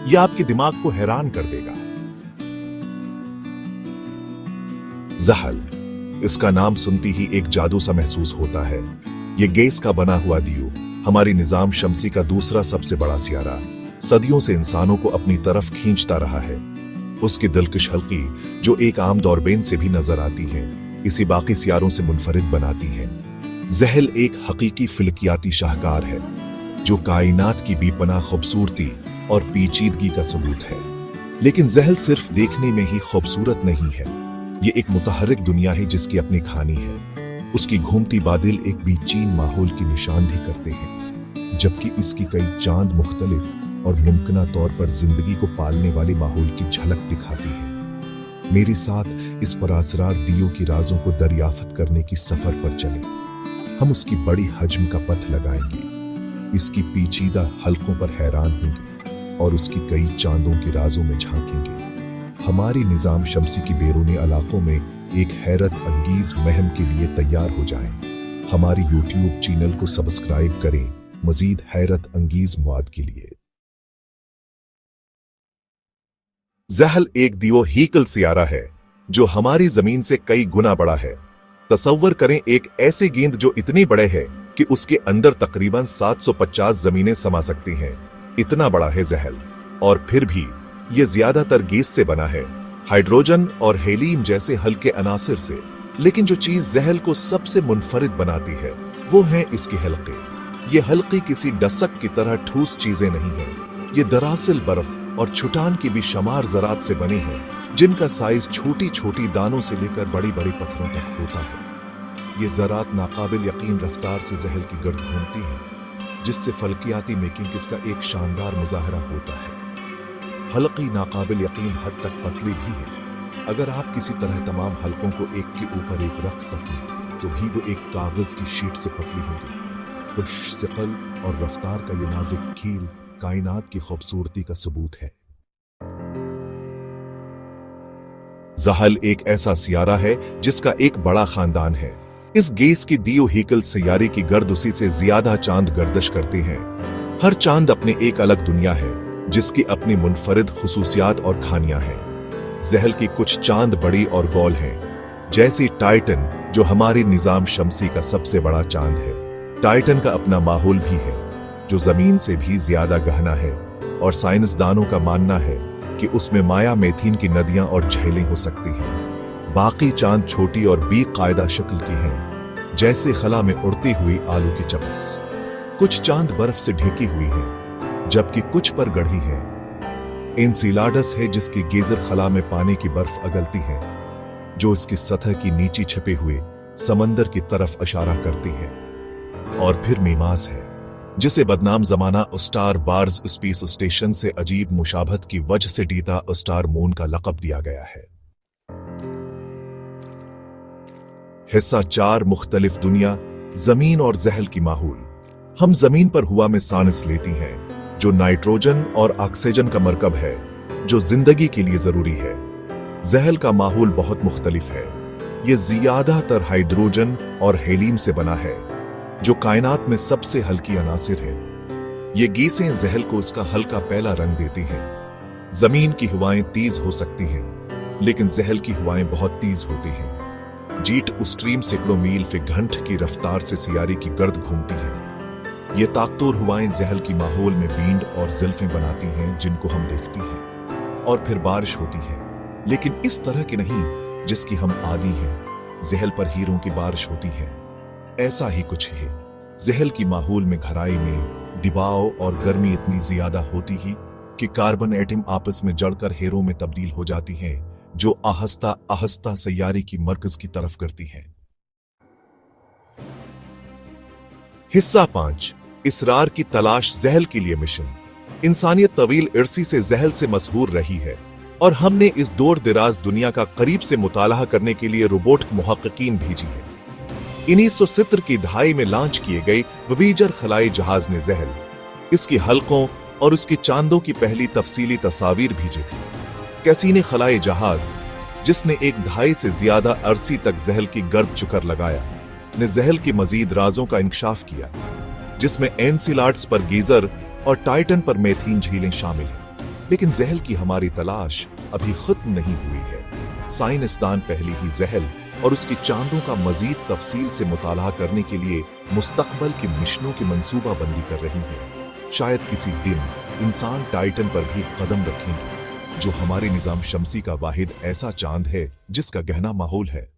यह आपके दिमाग को हैरान कर देगा। जहल, इसका नाम सुनती ही एक जादू सा महसूस होता है। यह गैस का बना हुआ दियो, हमारी निजाम शमसी का दूसरा सबसे बड़ा सियारा, सदियों से इंसानों को अपनी तरफ खींचता रहा है। उसकी दिलकश हल्की, जो एक आम दौरबीन से भी नजर आती है, इसी बाकी सियारों से मुनफरिद बनाती है। जहल एक हकीकी फिल्कियाती शाहकार है, जो कायनात की बेपनाह खूबसूरती और पेचीदगी का सबूत है। लेकिन जहल सिर्फ देखने में ही खूबसूरत नहीं है, ये एक मुतहर्रिक दुनिया है जिसकी अपनी कहानी है। उसकी घूमती बादल एक बेचैन माहौल की निशानदेही करते हैं, जबकि उसकी कई चांद मुख्तलिफ और मुमकिन तौर पर जिंदगी को पालने वाले माहौल की झलक दिखाती है। मेरे साथ इस परासरार दियों की राजों को दरियाफ्त करने की सफर पर चले। हम उसकी बड़ी हजम का पथ लगाएंगे, इसकी पेचीदा हलकों पर हैरान होंगे और उसकी कई चांदों की राजों में झांकेंगे। हमारी निजाम शमसी की बैरूनी इलाकों में एक हैरत अंगीज महम के लिए तैयार हो जाएं। हमारी यूट्यूब चैनल को सब्सक्राइब करें मजीद हैरत अंगीज मवाद के लिए। जहल एक दियो हीकल सियारा है जो हमारी जमीन से कई गुना बड़ा है। तसव्वुर करें एक ऐसे गेंद जो इतनी बड़े है कि उसके अंदर तकरीबन 750 जमीनें समा सकती हैं। इतना बड़ा है जहल, और फिर भी यह ज्यादातर गैस से बना है, हाइड्रोजन और हेलियम जैसे हल्के अनासिर से। लेकिन जो चीज जहल को सबसे मुनफरिद बनाती है वो है इसके हल्के। ये हल्के किसी डसक की तरह ठोस चीजें नहीं है, ये दरअसल बर्फ और छुटान की भी शमार ज़रात से बने हैं, जिनका साइज छोटी छोटी दानों से लेकर बड़ी बड़ी पत्थरों तक होता है। ये ज़रात नाकाबिल यकीन रफ्तार से जहल की गर्द घूमती हैं, जिससे फल्कियाती मेकिंग इसका एक शानदार मुजाहरा होता है। हल्की नाकाबिल यकीन हद तक पतली भी है। अगर आप किसी तरह तमाम हल्कों को एक के ऊपर एक रख सकें तो भी वो एक कागज की शीट से पतली होगी। पुरशकल और रफ्तार का ये नाजुक कील कायनात की खूबसूरती का सबूत है। जहल एक ऐसा सियारा है जिसका एक बड़ा खानदान है। इस गैस की दियो हीकल सियारे की गर्द उसी से ज्यादा चांद गर्दिश करते हैं। हर चांद अपने एक अलग दुनिया है, जिसकी अपनी मुनफरिद खुसूसियात और खानियां हैं। जहल की कुछ चांद बड़ी और गोल हैं, जैसे टाइटन, जो हमारी निजाम शमसी का सबसे बड़ा चांद है। टाइटन का अपना माहौल भी है, जो जमीन से भी ज्यादा गहना है, और साइंसदानों का मानना है कि उसमें माया मेथीन की नदियां और झीलें हो सकती हैं। बाकी चांद छोटी और बेकायदा शक्ल की हैं, जैसे खला में उड़ती हुई आलू की चपस। कुछ चांद बर्फ से ढकी हुई हैं, जबकि कुछ पर गढ़ी हैं। एनसिलाडस है जिसकी गेजर खला में पानी की बर्फ अगलती है, जो इसकी सतह की नीचे छिपे हुए समंदर की तरफ इशारा करती है। और फिर मीमास है, जिसे बदनाम जमाना स्टार वार्स स्पेस स्टेशन से अजीब मुशाबहत की वजह से डीटा स्टार मून का लक़ब दिया गया है। हिस्सा 4 मुख्तलिफ दुनिया, जमीन और जहल की माहौल। हम जमीन पर हवा में सांस लेती हैं, जो नाइट्रोजन और ऑक्सीजन का मरकब है, जो जिंदगी के लिए जरूरी है। जहल का माहौल बहुत मुख्तलिफ है। यह ज्यादातर हाइड्रोजन और हेलियम से बना है, जो कायनात में सबसे हल्की अनासिर है। ये गैसें जहल को उसका हल्का पहला रंग देती हैं। जमीन की हवाएं तेज हो सकती हैं, लेकिन जहल की हवाएं बहुत तेज होती हैं। जीट स्ट्रीम सैकड़ों मील फी घंटे की रफ्तार से सियारे की गर्द घूमती हैं। ये ताकतवर हवाएं जहल की माहौल में बींड और ज़ल्फ़ें बनाती हैं, जिनको हम देखती हैं। और फिर बारिश होती है, लेकिन इस तरह की नहीं जिसकी हम आदी हैं। जहल पर हीरों की बारिश होती है। ऐसा ही कुछ है। जहल की माहौल में गहराई में दबाव और गर्मी इतनी ज्यादा होती ही कि कार्बन एटम आपस में जड़कर हीरों में तब्दील हो जाती हैं, जो आहिस्ता आहिस्ता सैयारे की मरकज की तरफ करती हैं। हिस्सा 5, इसरार की तलाश, जहल के लिए मिशन। इंसानियत तवील अरसी से जहल से मशहूर रही है, और हमने इस दूर दराज दुनिया का करीब से मुताला करने के लिए रोबोट मुहक्किकीन भेजी है। 1970 की दहाई में लॉन्च किए गए ववीजर खलाई जहाज ने जहल, इसकी हल्कों और उसके चांदों की पहली तफसीली तस्वीर भेजी थी। कैसीने खलाई जहाज, जिसने एक दहाई से ज्यादा अरसी तक जहल की गर्द चुकर लगाया, ने जहल की मजीद राजों का इंकशाफ किया, जिसमें एनसिलाड्स पर गीजर और टाइटन पर मेथीन झीलें शामिल हैं। लेकिन जहल की हमारी तलाश अभी खत्म नहीं हुई है। साइंसदान पहले ही जहल और उसके चांदों का मजीद तफसील से मुताला करने के लिए मुस्तकबल के मिशनों की मंसूबाबंदी कर रही हैं। शायद किसी दिन इंसान टाइटन पर भी कदम रखेंगे, जो हमारे निजाम शमसी का वाहिद ऐसा चांद है जिसका गहना माहौल है।